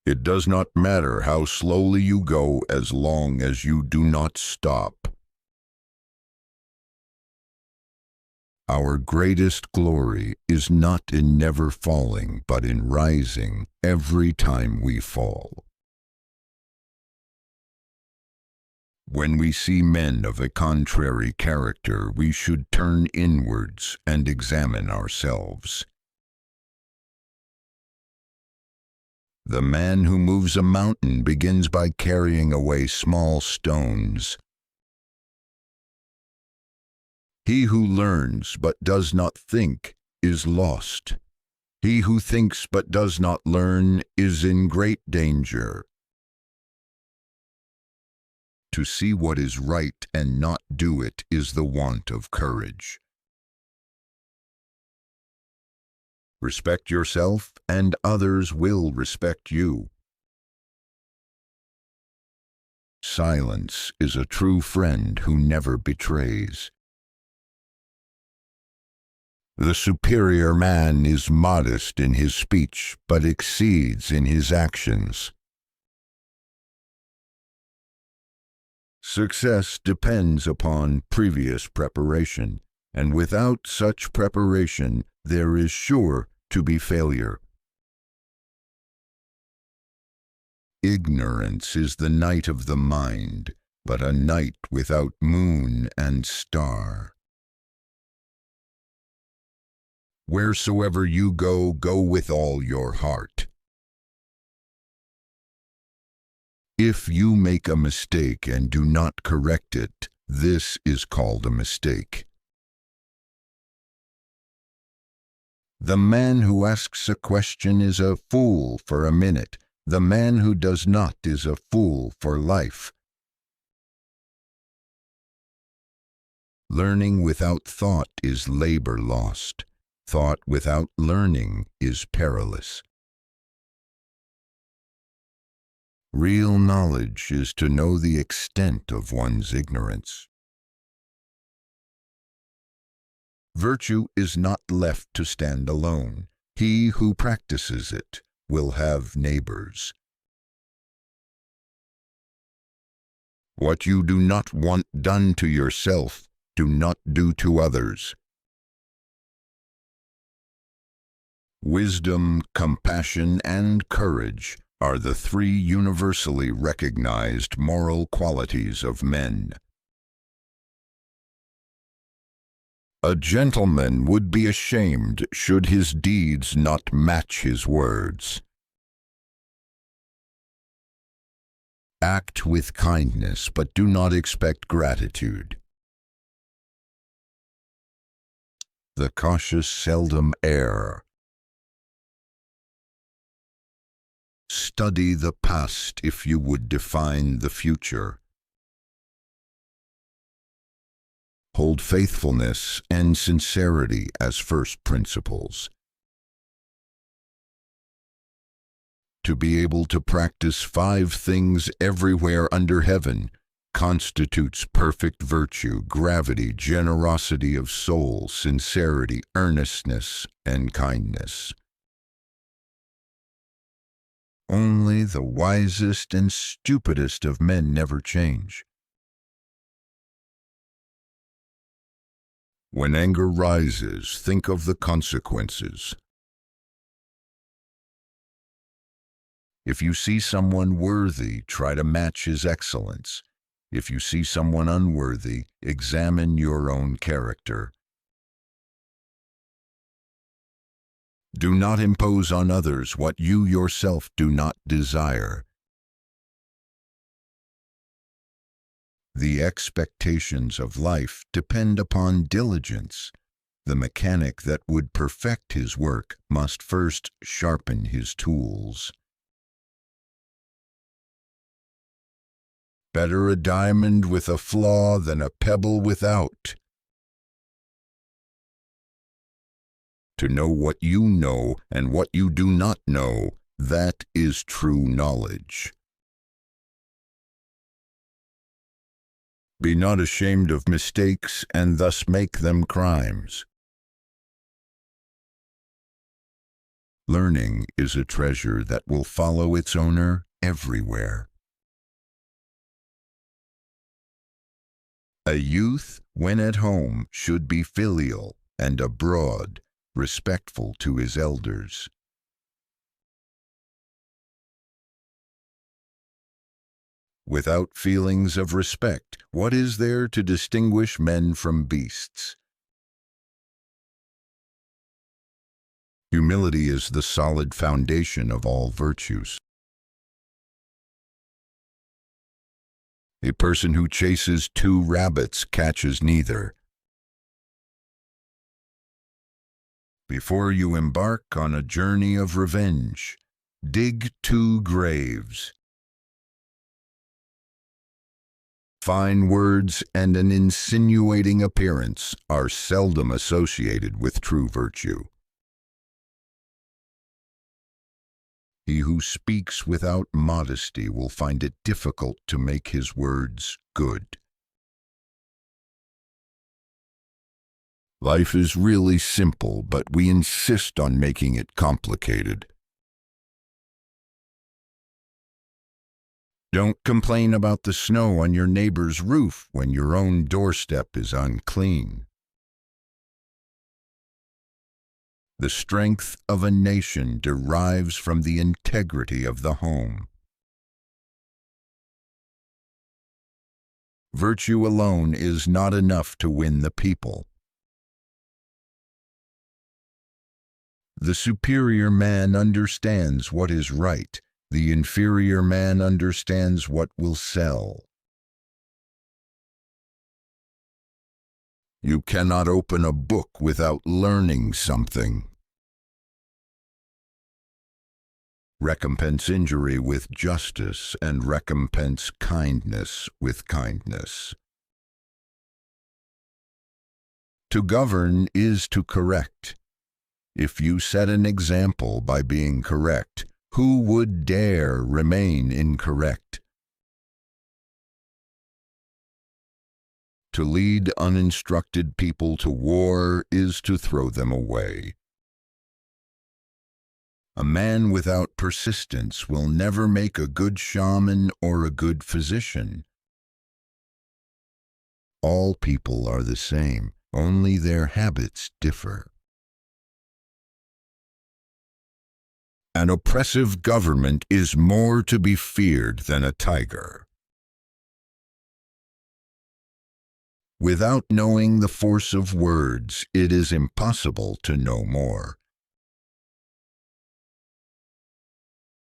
It does not matter how slowly you go as long as you do not stop. Our greatest glory is not in never falling, but in rising every time we fall. When we see men of a contrary character, we should turn inwards and examine ourselves. The man who moves a mountain begins by carrying away small stones. He who learns but does not think is lost. He who thinks but does not learn is in great danger. To see what is right and not do it is the want of courage. Respect yourself, and others will respect you. Silence is a true friend who never betrays. The superior man is modest in his speech, but exceeds in his actions. Success depends upon previous preparation, and without such preparation, there is sure to be failure. Ignorance is the night of the mind, but a night without moon and star. Wheresoever you go, go with all your heart. If you make a mistake and do not correct it, this is called a mistake. The man who asks a question is a fool for a minute. The man who does not is a fool for life. Learning without thought is labor lost. Thought without learning is perilous. Real knowledge is to know the extent of one's ignorance. Virtue is not left to stand alone. He who practices it will have neighbors. What you do not want done to yourself, do not do to others. Wisdom, compassion, and courage are the three universally recognized moral qualities of men. A gentleman would be ashamed should his deeds not match his words. Act with kindness, but do not expect gratitude. The cautious seldom err. Study the past if you would define the future. Hold faithfulness and sincerity as first principles. To be able to practice 5 things everywhere under heaven constitutes perfect virtue: gravity, generosity of soul, sincerity, earnestness, and kindness. Only the wisest and stupidest of men never change. When anger rises, think of the consequences. If you see someone worthy, try to match his excellence. If you see someone unworthy, examine your own character. Do not impose on others what you yourself do not desire. The expectations of life depend upon diligence. The mechanic that would perfect his work must first sharpen his tools. Better a diamond with a flaw than a pebble without. To know what you know and what you do not know, that is true knowledge. Be not ashamed of mistakes and thus make them crimes. Learning is a treasure that will follow its owner everywhere. A youth, when at home, should be filial, and abroad, respectful to his elders. Without feelings of respect, what is there to distinguish men from beasts? Humility is the solid foundation of all virtues. A person who chases 2 rabbits catches neither. Before you embark on a journey of revenge, dig 2 graves. Fine words and an insinuating appearance are seldom associated with true virtue. He who speaks without modesty will find it difficult to make his words good. Life is really simple, but we insist on making it complicated. Don't complain about the snow on your neighbor's roof when your own doorstep is unclean. The strength of a nation derives from the integrity of the home. Virtue alone is not enough to win the people. The superior man understands what is right. The inferior man understands what will sell. You cannot open a book without learning something. Recompense injury with justice, and recompense kindness with kindness. To govern is to correct. If you set an example by being correct, who would dare remain incorrect? To lead uninstructed people to war is to throw them away. A man without persistence will never make a good shaman or a good physician. All people are the same, only their habits differ. An oppressive government is more to be feared than a tiger. Without knowing the force of words, it is impossible to know more.